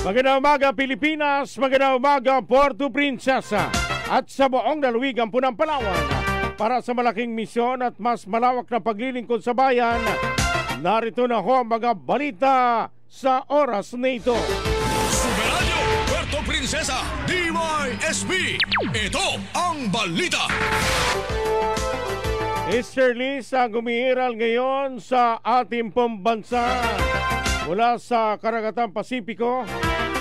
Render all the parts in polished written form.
Magandang umaga Pilipinas, magandang umaga Puerto Princesa at sa buong lalawigan po ng Palawan. Para sa malaking misyon at mas malawak na paglilingkod sa bayan, narito na ho ang mga balita sa oras na ito. Superradyo Puerto Princesa DYSB, ito ang balita. Easter Liz ang umiiral ngayon sa ating pambansa mula sa Karagatang Pasipiko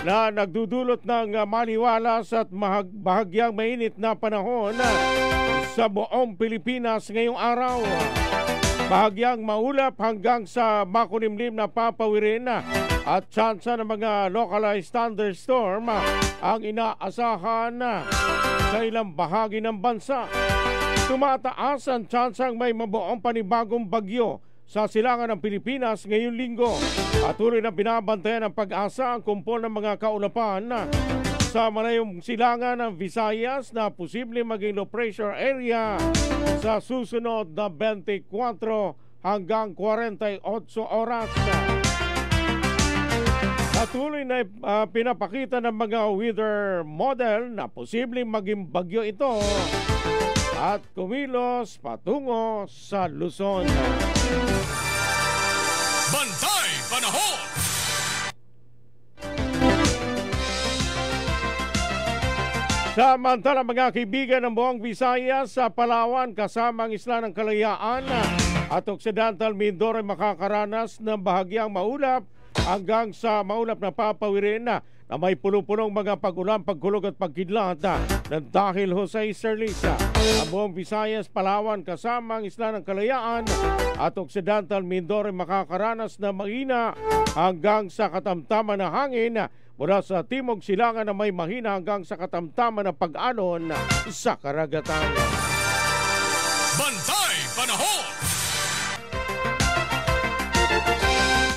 na nagdudulot ng maliwalas at bahagyang mainit na panahon sa buong Pilipinas ngayong araw. Bahagyang maulap hanggang sa makulimlim na papawirin at tsansa ng mga localized thunderstorm ang inaasahan sa ilang bahagi ng bansa. Tumataas ang tsansang may mabuong panibagong bagyo sa silangan ng Pilipinas ngayong linggo. Patuloy na binabantayan ng pag-asa ang kumpol ng mga kaulapan sa malayong silangan ng Visayas na posible maging low pressure area sa susunod na 24 hanggang 48 oras. Patuloy na pinapakita ng mga weather model na posibleng maging bagyo ito at kumilos patungo sa Luzon. Bantay Panahon! Samantala mga kaibigan ng buong Visayas sa Palawan kasama ang Isla ng Kalayaan at Occidental Mindoro ay makakaranas ng bahagyang maulap hanggang sa maulap na papawirin na may puno-punong mga pag-ulan, pagkulog at pagkidlat na dahil ho sa Easter Liz. Ang buong Visayas, Palawan kasama ang Isla ng Kalayaan at Occidental Mindoro ay makakaranas na mahina hanggang sa katamtaman na hangin mula sa timog silangan na may mahina hanggang sa katamtaman na pag-alon sa karagatan. Bantay Panahon!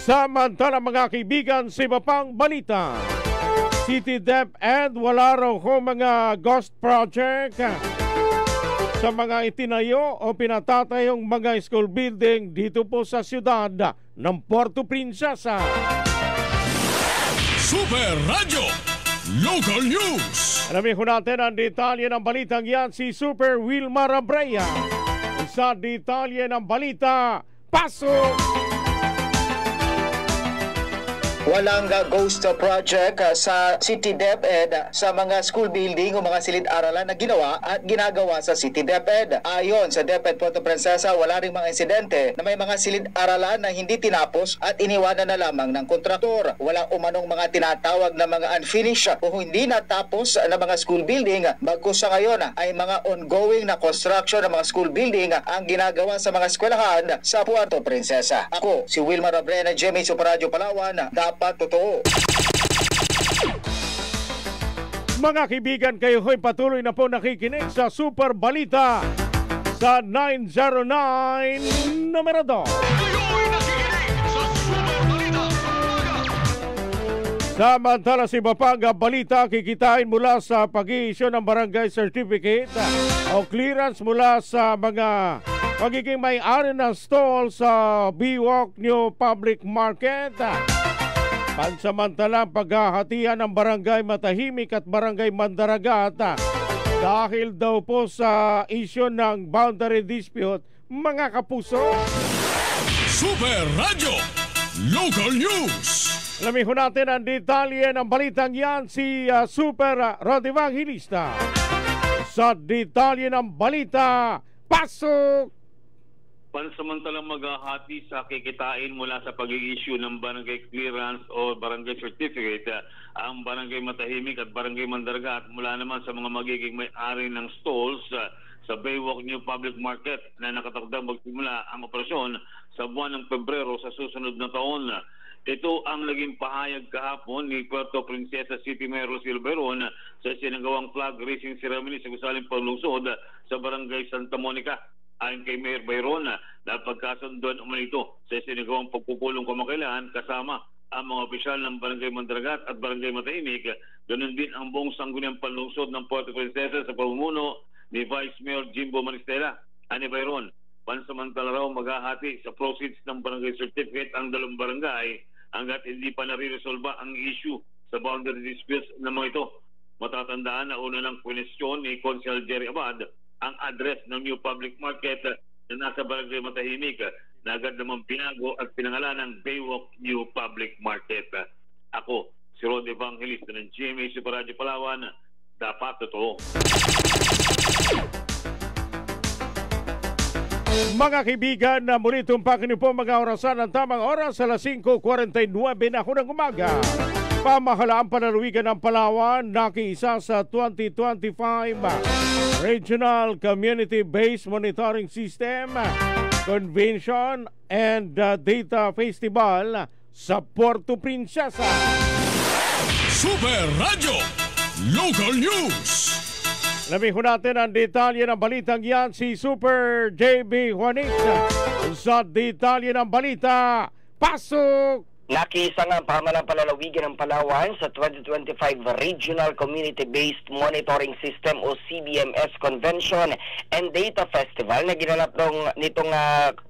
Samantala mga kaibigan, sa iba pang balita, City DepEd wala raw ho mga ghost project sa mga itinayo o pinatatayong mga school building dito po sa siyudad ng Puerto Princesa. Super Radio Local News. Alamin ko natin ang detalye ng balitang yan si Super Wilmar Abrea. Sa detalye ng balita, pasok! Walang ghost project sa City DepEd sa mga school building o mga silid-aralan na ginawa at ginagawa sa City DepEd. Ayon sa DepEd Puerto Princesa, wala ring mga insidente na may mga silid-aralan na hindi tinapos at iniwanan na lamang ng kontraktor. Wala umanong mga tinatawag na mga unfinished o hindi natapos na mga school building. Bagkus sa ngayon ay mga ongoing na construction ng mga school building ang ginagawa sa mga eskwelahan sa Puerto Princesa. Ako, si Wilmar Abrena, Jimmy Superradyo Palawan, dapat totoo. Mga kaibigan, kayo ho'y patuloy na po nakikinig sa Super Balita sa 909 numero 2. Kayo'y nakikinig sa Super Balita. Samantala si Bapang balita kikitain mula sa pag-i-issue ng barangay certificate o clearance mula sa mga pagiging may-ari ng stall sa Biwok New Public Market. Pansamantalang paghahatian ng barangay Matahimik at barangay Mandaragat dahil daw po sa issue ng boundary dispute, mga kapuso. Super Radio Local News. Alamin ho natin ang detalye ng balitang yan si Super Rod Evangelista. Sa detalye ng balita, pasok! Pansamantalang maghahati sa kikitain mula sa pag-i-issue ng barangay clearance o barangay certificate ang barangay Matahimik at barangay Mandaragat mula naman sa mga magiging may-ari ng stalls sa Baywalk New Public Market na nakatakdang magsimula ang operasyon sa buwan ng Pebrero sa susunod na taon. Ito ang naging pahayag kahapon ni Puerto Princesa City Mayor Lucille Bayron sa sinagawang flag raising ceremony sa gusaling panlungsod sa barangay Santa Monica. Ayon kay Mayor Bayron, napagkasunduan umanito sa sinagawang pagpupulong kamakailan kasama ang mga opisyal ng Barangay Mandaragat at Barangay Matahimik. Ganun din ang buong sangguniang panlungsod ng Puerto Princesa sa pamumuno ni Vice Mayor Jimbo Maristela. Ani Bayron, pansamantala raw maghahati sa proceeds ng barangay certificate ang dalawang barangay hanggat hindi pa nare-resolba ang issue sa boundary disputes na mga ito. Matatandaan na una ng kwestiyon ni Consul Jerry Abad ang address ng New Public Market na nasa Barangay Matahimik na agad namang pinago at pinangalan ng Baywalk New Public Market. Ako, si Rod Evangelista ng GMA Super Radio Palawan, dapat totoo. Mga kaibigan, na muli tumpakin niyo po mga orasan ng tamang oras sa alas 5:49 na ako ng umaga. Pamahalaan Panlalawigan ng Palawan nakiisa sa 2025 Regional Community-Based Monitoring System Convention and Data Festival sa Puerto Princesa. Super Radio Local News. Lamin natin ang detalye ng balitang yan si Super JB Juanita. Sa detalye ng balita, pasok! Nakiisa nga ang pamahalaan Panlalawigan ng Palawan sa 2025 Regional Community-Based Monitoring System o CBMS Convention and Data Festival na ginanap nitong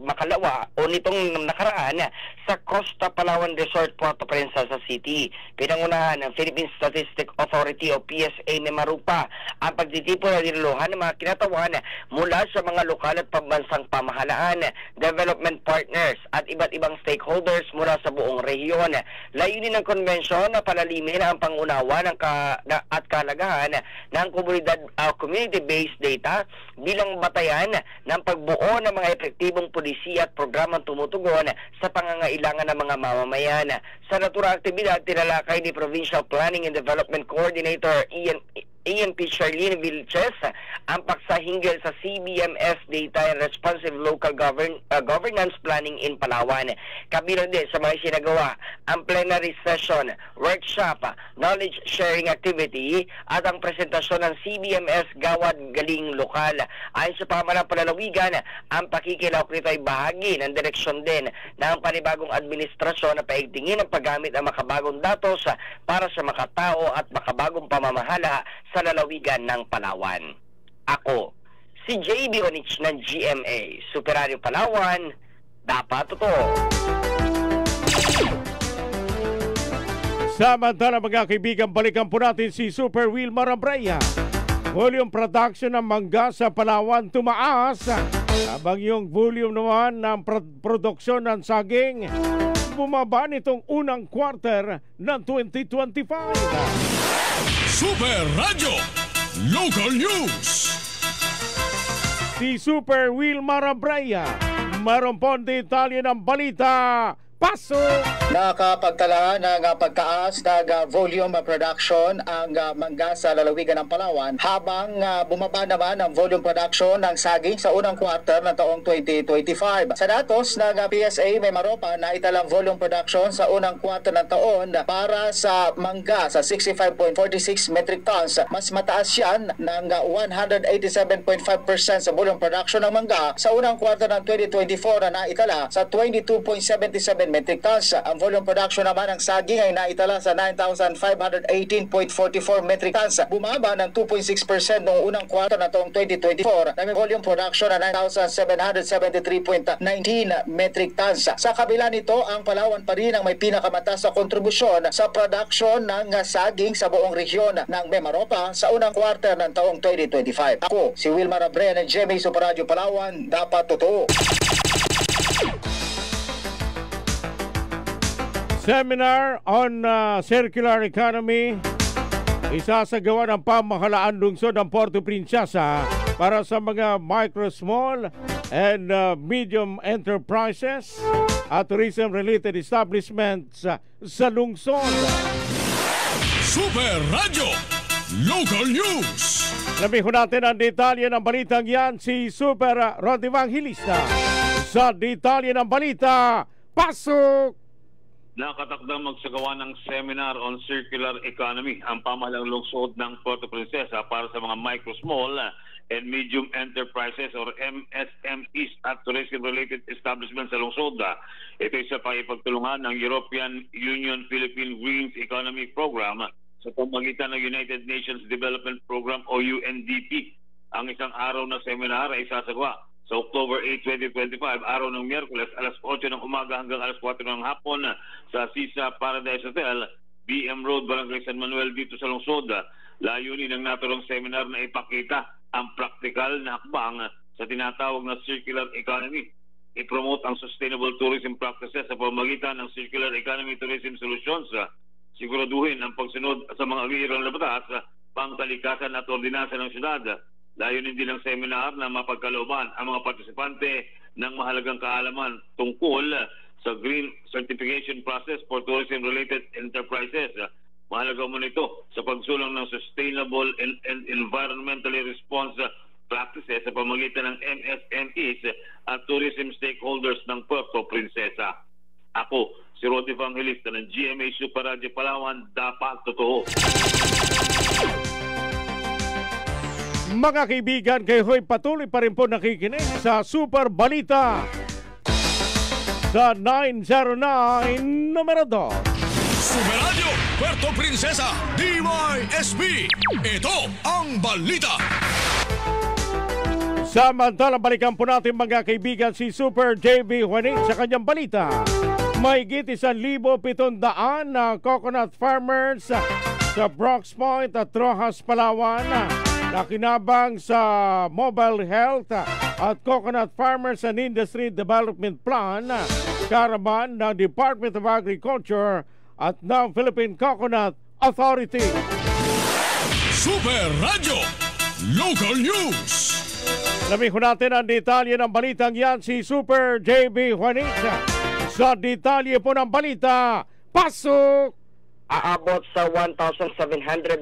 makalawa o nitong nakaraan sa Costa Palawan Resort, Puerto Princesa City. Pinangunahan ng Philippine Statistics Authority o PSA Mimarupa ang pagtitipon na dinuluhan ng mga kinatawan mula sa mga lokal at pambansang pamahalaan, development partners at iba't ibang stakeholders mula sa buong rehiyon. Layunin ng konbensyon na palalimin ang pangunawa at kalagahan ng komunidad community-based data bilang batayan ng pagbuo ng mga epektibong pulisiya at programang tumutugon sa pangangailangan ng mga mamamayan. Sa naturang aktibidad, tinalakay ni Provincial Planning and Development Coordinator ENP Charlene Vilches ang paksa hinggil sa CBMS Data and Responsive Local Governance Planning in Palawan. Kabilang din sa mga sinagawa ang plenary session, workshop, knowledge sharing activity at ang presentasyon ng CBMS Gawad Galing Lokal. Ayon sa pamahalaan Panlalawigan, ang pakikilahok nito ay bahagi ng direksyon din ng panibagong administrasyon na paigtingin ang paggamit ng makabagong datos para sa makatao at makabagong pamamahala sa lalawigan ng Palawan. Ako, si JB Onich ng GMA, Super Radio Palawan, dapat totoo. Samantala mga kaibigan, balikan po natin si Super Wilmar Abraya. Volume production ng mangga sa Palawan tumaas, habang yung volume naman ng produksyon ng saging bumaba nitong unang quarter ng 2025. Super Radio Local News. Si Super Wilmar Abraya, mayroon po ang detalye ng balita. Pasok! Nakapagtala ng pagtaas ng volume production ang mangga sa lalawigan ng Palawan, habang bumaba naman ang volume production ng saging sa unang quarter ng taong 2025. Sa datos ng PSA Mimarupa, naitalang volume production sa unang quarter ng taon para sa mangga sa 65.46 metric tons. Mas mataas yan ng 187.5% sa volume production ng mangga sa unang quarter ng 2024 na naitala sa 22.77 metric tons. Ang volume production naman ng saging ay naitala sa 9,518.44 metric tons. Bumaba ng 2.6% noong unang quarter na taong 2024 na may volume production na 9,773.19 metric tons. Sa kabila nito, ang Palawan pa rin ang may pinakamataas na kontribusyon sa production ng saging sa buong rehiyon ng Mimarupa sa unang quarter ng taong 2025. Ako, si Wilmar Abraya ng GMA Super Radio Palawan, dapat totoo. Seminar on Circular Economy isasagawa ng pamahalaan lungsod ng Puerto Princesa para sa mga micro, small and medium enterprises at tourism-related establishments sa lungsod. Super Radio Local News. Lamin natin ang detalye ng balitang yan si Super Rod Evangelista. Sa detalye ng balita, pasok! Nakatakdang magsagawa ng seminar on circular economy ang pamahalang lungsod ng Puerto Princesa para sa mga micro, small and medium enterprises or MSMEs at tourism-related establishments sa lungsod. Ito ay sa pakipagtulungan ng European Union Philippine Green Economy Program sa pamamagitan ng United Nations Development Program o UNDP. Ang isang araw na seminar ay sasagawa sa October 8, 2025, araw ng Miyerkules, alas 8 ng umaga hanggang alas 4 ng hapon sa Sisa Paradise Hotel, BM Road, Barangay San Manuel dito sa lungsod. Layunin ng naturang seminar na ipakita ang praktikal na hakbang sa tinatawag na circular economy. I-promote ang sustainable tourism practices sa pamamagitan ng circular economy tourism solutions. Siguraduhin ang pagsunod sa mga bihirang na batas, pangkalikasan at ordinansa ng syudad. Layunin din ng seminar na mapagkalooban ang mga partisipante ng mahalagang kaalaman tungkol sa green certification process for tourism-related enterprises. Mahalaga mo nito sa pagsulong ng sustainable and environmentally responsible practices sa pamamagitan ng MSMEs at tourism stakeholders ng Puerto Princesa. Ako, si Rodi Evangelista ng GMA Super Radio Palawan, dapat totoo. Mga kaibigan, kayo'y patuloy pa rin po nakikinig sa Super Balita sa 909 numero 2. Super Radio Puerto Princesa DYSP. Ito ang balita. Samantalang balikan po natin mga kaibigan si Super JB Juanin sa kanyang balita. Mahigit 1,700 na coconut farmers sa Brooks Point at Rojas, Palawan na kinabang sa Mobile Health at Coconut Farmers and Industry Development Plan karaman ng Department of Agriculture at ng Philippine Coconut Authority. Super Radio Local News. Lamin natin ang detalye ng balitang yan si Super JB Juanin. Sa detalye po ng balita, pasok! Aabot sa 1,700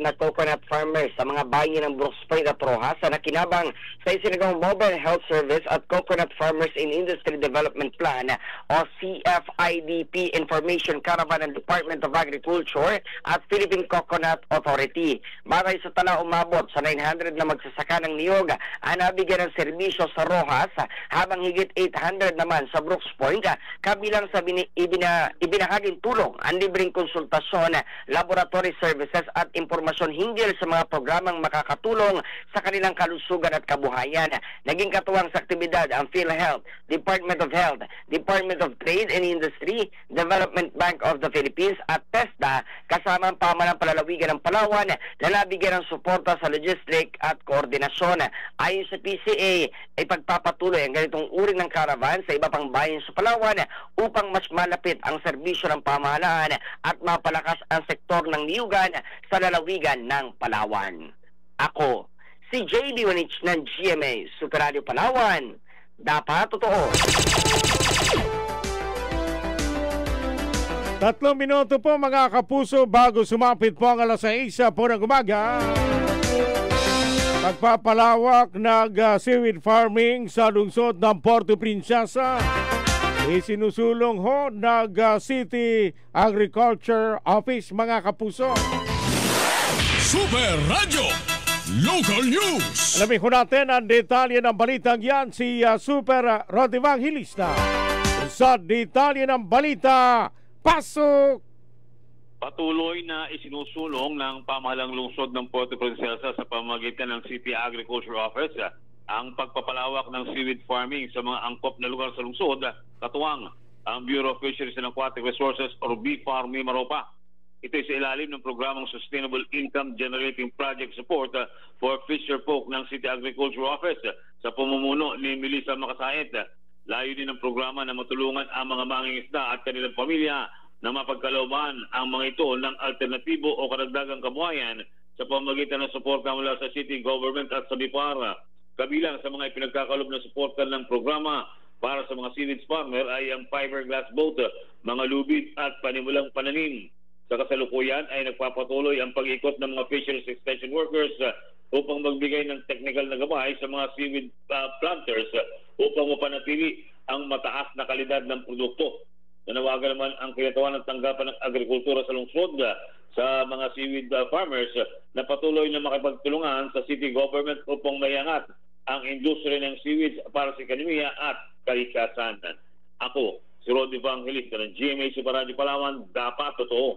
na coconut farmers sa mga bayan ng Brooks Point at Rojas na nakinabang sa isinigang Mobile Health Service at Coconut Farmers in Industry Development Plan o CFIDP Information Caravan ng Department of Agriculture at Philippine Coconut Authority. Batay sa tala, umabot sa 900 na magsasaka ng niyog ang nabigyan ng serbisyo sa Rojas, habang higit 800 naman sa Brooks Point, kabilang sa ibinahaging tulong ang libreng konsultasyon, laboratory services at impormasyon hinggil sa mga programang makakatulong sa kanilang kalusugan at kabuhayan. Naging katuwang sa aktibidad ang PhilHealth, Department of Health, Department of Trade and Industry, Development Bank of the Philippines at TESDA, kasama ang pamahalang palalawigan ng Palawan na nabigyan ng suporta sa logistic at koordinasyon. Ayon sa PCA, ay pagpapatuloy ang ganitong uri ng caravan sa iba pang bayan sa Palawan upang mas malapit ang serbisyo ng pamahalaan at mapalakas ang sektor ng niyugan sa lalawigan ng Palawan. Ako, si JB Juanin ng GMA Super Radio Palawan. Dapat totoo. 3 minuto po mga kapuso bago sumapit po ang alas 6 po ng umaga. Pagpapalawak ng seaweed farming sa lungsod ng Puerto Princesa. Isinusulong ho ng City Agriculture Office mga kapuso. Super Radio Local News. Alamin ko natin ang detalye ng balitang yan si Super Rodi Evangelista. Sa detalye ng balita, pasok! Patuloy na isinusulong ng pamahalang lungsod ng Puerto Princesa sa pamamagitan ng City Agriculture Office ang pagpapalawak ng seaweed farming sa mga angkop na lugar sa lungsod, katuwang ang Bureau of Fisheries and Aquatic Resources or BFAR Mimaropa. Ito ay sa ilalim ng programang Sustainable Income Generating Project Support for Fisher Folk ng City Agriculture Office sa pamumuno ni Melissa Makasayet. Layunin ng programa na matulungan ang mga mangingisda at kanilang pamilya na mapagkalooban ang mga ito ng alternatibo o karagdagang kabuhayan sa pamamagitan ng suporta mula sa City Government at sa BFAR. Kabilang sa mga ipinagkakalob na suporta ng programa para sa mga seaweed farmer ay ang fiberglass boat, mga lubid at panimulang pananim. Sa kasalukuyan ay nagpapatuloy ang pag-ikot ng mga fisheries extension workers upang magbigay ng technical na gabay sa mga seaweed planters upang mapanatili ang mataas na kalidad ng produkto. Nanawagan naman ang kinatawan ng tanggapan ng agrikultura sa lungsod sa mga seaweed farmers na patuloy na makipagtulungan sa city government upang mayangat ang industriya ng seaweed para sa ekonomiya at kalikasan. Ako, si Rodi Evangelista ng GMA Super Radio Palawan, dapat totoo.